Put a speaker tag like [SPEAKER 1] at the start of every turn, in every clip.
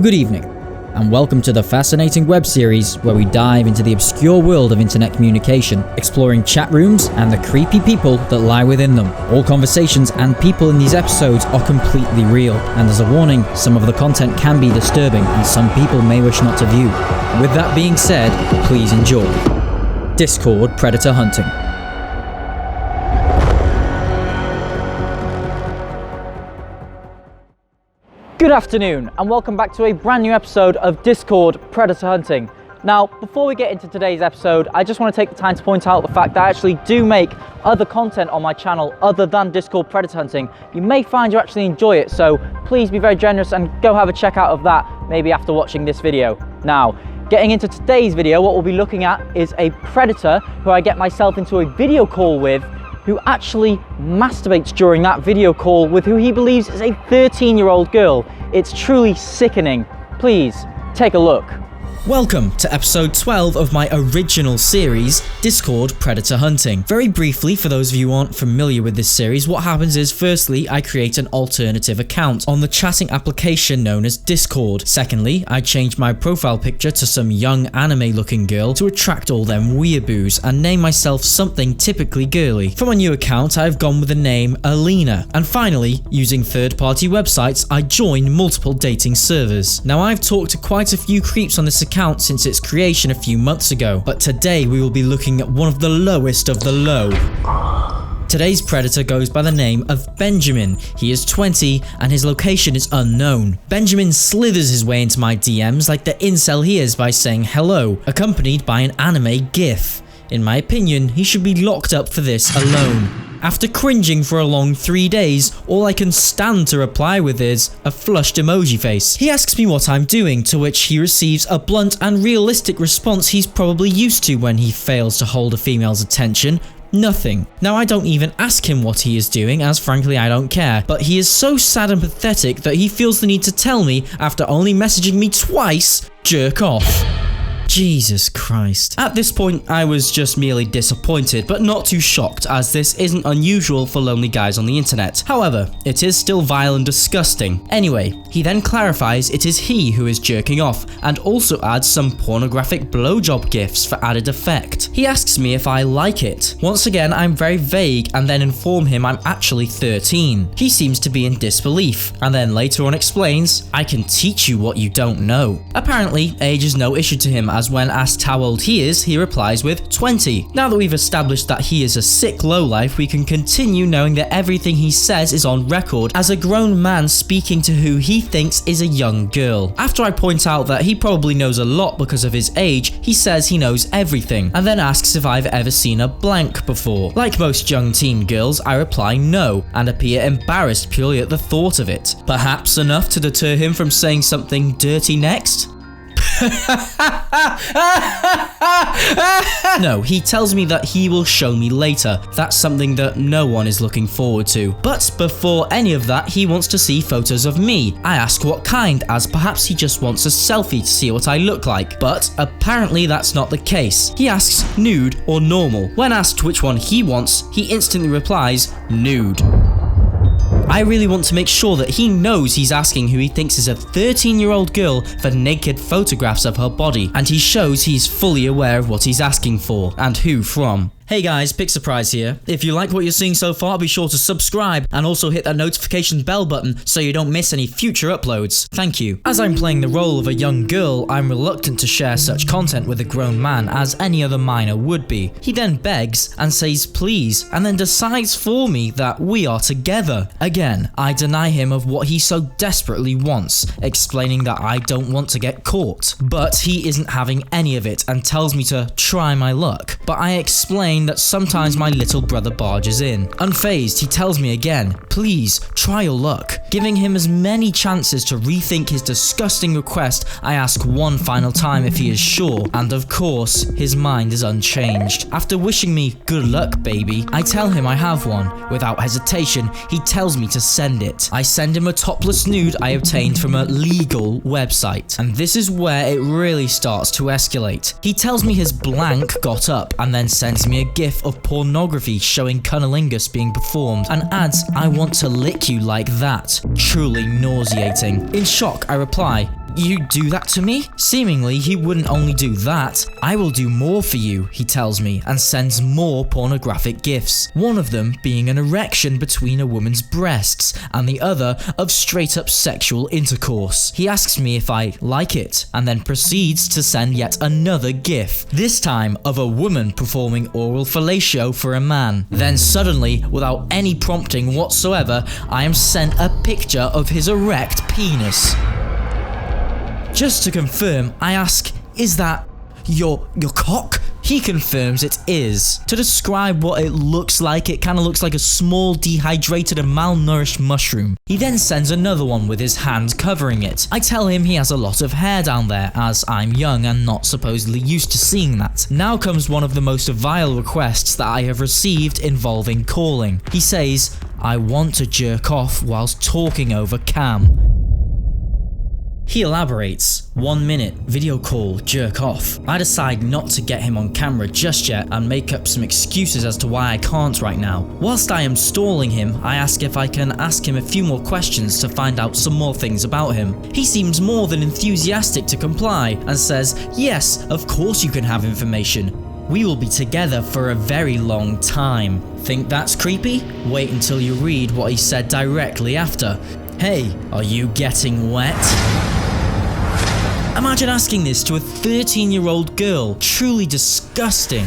[SPEAKER 1] Good evening, and welcome to the fascinating web series where we dive into the obscure world of internet communication, exploring chat rooms and the creepy people that lie within them. All conversations and people in these episodes are completely real, and as a warning, some of the content can be disturbing and some people may wish not to view. With that being said, please enjoy. Discord Predator Hunting.
[SPEAKER 2] Good afternoon and welcome back to a brand new episode of Discord Predator Hunting. Now, before we get into today's episode, I just want to take the time to point out the fact that I actually do make other content on my channel other than Discord Predator Hunting. You may find you actually enjoy it, so please be very generous and go have a check out of that maybe after watching this video. Now, getting into today's video, what we'll be looking at is a predator who I get myself into a video call with, who actually masturbates during that video call with who he believes is a 13-year-old girl. It's truly sickening. Please, take a look.
[SPEAKER 1] Welcome to episode 12 of my original series, Discord Predator Hunting. Very briefly, for those of you who aren't familiar with this series, what happens is, firstly, I create an alternative account on the chatting application known as Discord. Secondly, I change my profile picture to some young anime-looking girl to attract all them weeaboos and name myself something typically girly. For my new account, I've gone with the name Alina. And finally, using third-party websites, I join multiple dating servers. Now, I've talked to quite a few creeps on this account since its creation a few months ago, but today we will be looking at one of the lowest of the low. Today's predator goes by the name of Benjamin. He is 20 and his location is unknown. Benjamin slithers his way into my DMs like the incel he is by saying hello, accompanied by an anime gif. In my opinion, he should be locked up for this alone. After cringing for a long 3 days, all I can stand to reply with is a flushed emoji face. He asks me what I'm doing, to which he receives a blunt and realistic response he's probably used to when he fails to hold a female's attention. Nothing. Now, I don't even ask him what he is doing, as frankly I don't care, but he is so sad and pathetic that he feels the need to tell me, after only messaging me twice, jerk off. Jesus Christ. At this point, I was just merely disappointed, but not too shocked, as this isn't unusual for lonely guys on the internet. However, it is still vile and disgusting. Anyway, he then clarifies it is he who is jerking off, and also adds some pornographic blowjob gifs for added effect. He asks me if I like it. Once again, I'm very vague and then inform him I'm actually 13. He seems to be in disbelief, and then later on explains, I can teach you what you don't know. Apparently, age is no issue to him, as when asked how old he is, he replies with 20. Now that we've established that he is a sick lowlife, we can continue knowing that everything he says is on record as a grown man speaking to who he thinks is a young girl. After I point out that he probably knows a lot because of his age, he says he knows everything, and then asks if I've ever seen a blank before. Like most young teen girls, I reply no, and appear embarrassed purely at the thought of it. Perhaps enough to deter him from saying something dirty next? No, he tells me that he will show me later. That's something that no one is looking forward to. But before any of that, he wants to see photos of me. I ask what kind, as perhaps he just wants a selfie to see what I look like. But apparently that's not the case. He asks nude or normal. When asked which one he wants, he instantly replies nude. I really want to make sure that he knows he's asking who he thinks is a 13-year-old girl for naked photographs of her body, and he shows he's fully aware of what he's asking for, and who from. Hey guys, PickSurprise here. If you like what you're seeing so far, be sure to subscribe and also hit that notification bell button so you don't miss any future uploads. Thank you. As I'm playing the role of a young girl, I'm reluctant to share such content with a grown man as any other minor would be. He then begs and says please, and then decides for me that we are together. Again, I deny him of what he so desperately wants, explaining that I don't want to get caught. But he isn't having any of it and tells me to try my luck. But I explain that sometimes my little brother barges in. Unfazed, he tells me again, please, try your luck. Giving him as many chances to rethink his disgusting request, I ask one final time if he is sure, and of course, his mind is unchanged. After wishing me good luck, baby, I tell him I have one. Without hesitation, he tells me to send it. I send him a topless nude I obtained from a legal website, and this is where it really starts to escalate. He tells me his blank got up and then sends me a gif of pornography showing cunnilingus being performed and adds, I want to lick you like that. Truly nauseating. In shock, I reply, You do that to me? Seemingly, he wouldn't only do that, I will do more for you, he tells me, and sends more pornographic gifts. One of them being an erection between a woman's breasts, and the other of straight up sexual intercourse. He asks me if I like it, and then proceeds to send yet another gif, this time of a woman performing oral fellatio for a man. Then suddenly, without any prompting whatsoever, I am sent a picture of his erect penis. Just to confirm, I ask, is that your cock? He confirms it is. To describe what it looks like, it kinda looks like a small, dehydrated and malnourished mushroom. He then sends another one with his hand covering it. I tell him he has a lot of hair down there, as I'm young and not supposedly used to seeing that. Now comes one of the most vile requests that I have received involving calling. He says, I want to jerk off whilst talking over cam. He elaborates, 1 minute, video call, jerk off. I decide not to get him on camera just yet and make up some excuses as to why I can't right now. Whilst I am stalling him, I ask if I can ask him a few more questions to find out some more things about him. He seems more than enthusiastic to comply and says, yes, of course you can have information. We will be together for a very long time. Think that's creepy? Wait until you read what he said directly after. Hey, are you getting wet? Imagine asking this to a 13-year-old girl. Truly disgusting.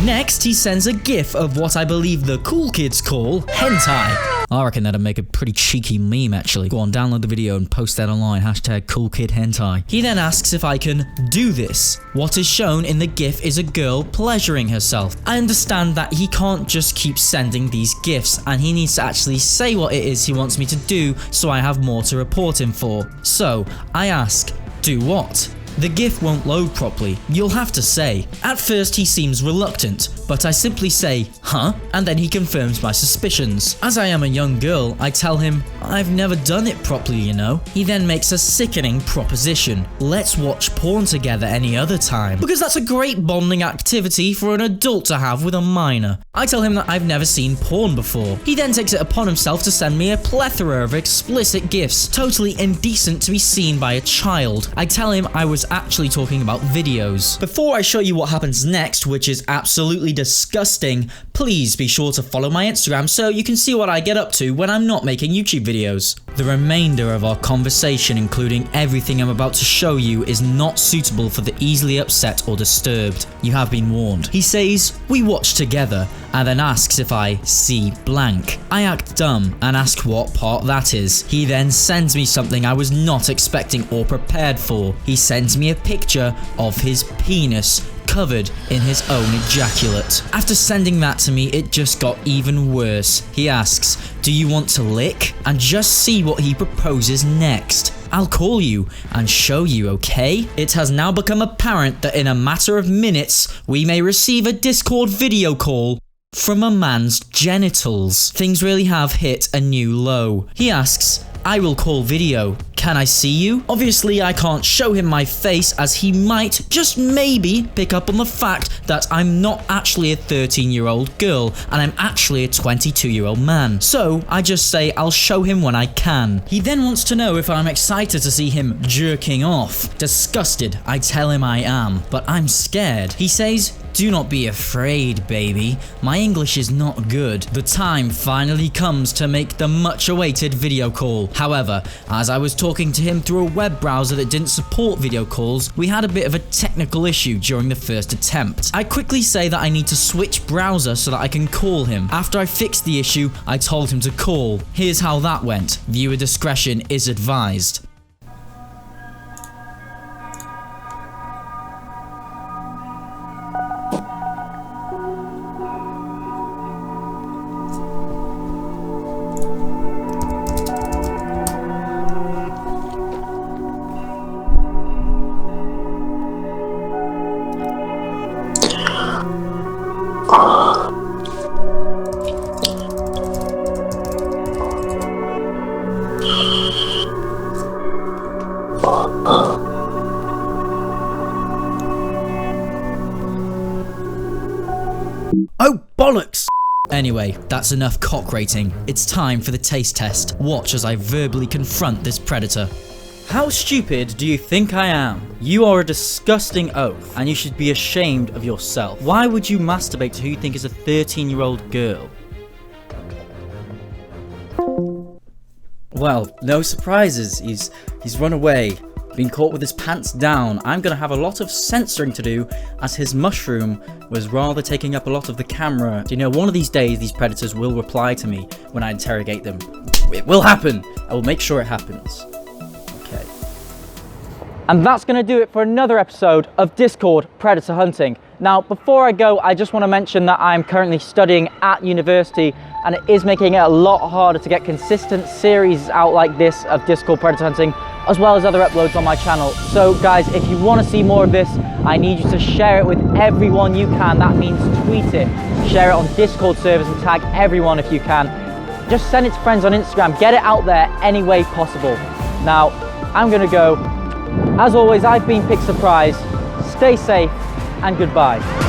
[SPEAKER 1] Next, he sends a gif of what I believe the cool kids call hentai. I reckon that'd make a pretty cheeky meme actually. Go on, download the video and post that online, #coolkidhentai. He then asks if I can do this. What is shown in the gif is a girl pleasuring herself. I understand that he can't just keep sending these gifs and he needs to actually say what it is he wants me to do so I have more to report him for. So, I ask, do what? The GIF won't load properly, you'll have to say. At first he seems reluctant, but I simply say, huh? And then he confirms my suspicions. As I am a young girl, I tell him, I've never done it properly, you know. He then makes a sickening proposition. Let's watch porn together any other time. Because that's a great bonding activity for an adult to have with a minor. I tell him that I've never seen porn before. He then takes it upon himself to send me a plethora of explicit GIFs, totally indecent to be seen by a child. I tell him I was actually talking about videos. Before I show you what happens next, which is absolutely disgusting, please be sure to follow my Instagram so you can see what I get up to when I'm not making YouTube videos. The remainder of our conversation, including everything I'm about to show you, is not suitable for the easily upset or disturbed. You have been warned. He says, we watch together, and then asks if I see blank. I act dumb and ask what part that is. He then sends me something I was not expecting or prepared for. He sends me a picture of his penis covered in his own ejaculate. After sending that to me, it just got even worse. He asks, do you want to lick? And just see what he proposes next. I'll call you and show you, okay? It has now become apparent that in a matter of minutes, we may receive a Discord video call from a man's genitals. Things really have hit a new low. He asks, I will call video. Can I see you? Obviously, I can't show him my face as he might, just maybe, pick up on the fact that I'm not actually a 13-year-old girl and I'm actually a 22-year-old man. So, I just say I'll show him when I can. He then wants to know if I'm excited to see him jerking off. Disgusted, I tell him I am, but I'm scared. He says, do not be afraid, baby. My English is not good. The time finally comes to make the much-awaited video call. However, as I was talking to him through a web browser that didn't support video calls, we had a bit of a technical issue during the first attempt. I quickly say that I need to switch browser so that I can call him. After I fixed the issue, I told him to call. Here's how that went. Viewer discretion is advised. Oh, bollocks! Anyway, that's enough cock rating. It's time for the taste test. Watch as I verbally confront this predator.
[SPEAKER 2] How stupid do you think I am? You are a disgusting oaf, and you should be ashamed of yourself. Why would you masturbate to who you think is a 13-year-old girl? Well, no surprises. He's run away, been caught with his pants down. I'm gonna have a lot of censoring to do, as his mushroom was rather taking up a lot of the camera. You know, one of these days these predators will reply to me when I interrogate them. It will happen. I will make sure it happens. Okay. And that's gonna do it for another episode of Discord Predator Hunting. Now, before I go, I just want to mention that I'm currently studying at university, and it is making it a lot harder to get consistent series out like this of Discord Predator Hunting, as well as other uploads on my channel. So guys, if you want to see more of this, I need you to share it with everyone you can. That means tweet it, share it on Discord servers, and tag everyone if you can. Just send it to friends on Instagram, get it out there any way possible. Now, I'm gonna go. As always, I've been PickSurprise. Stay safe and goodbye.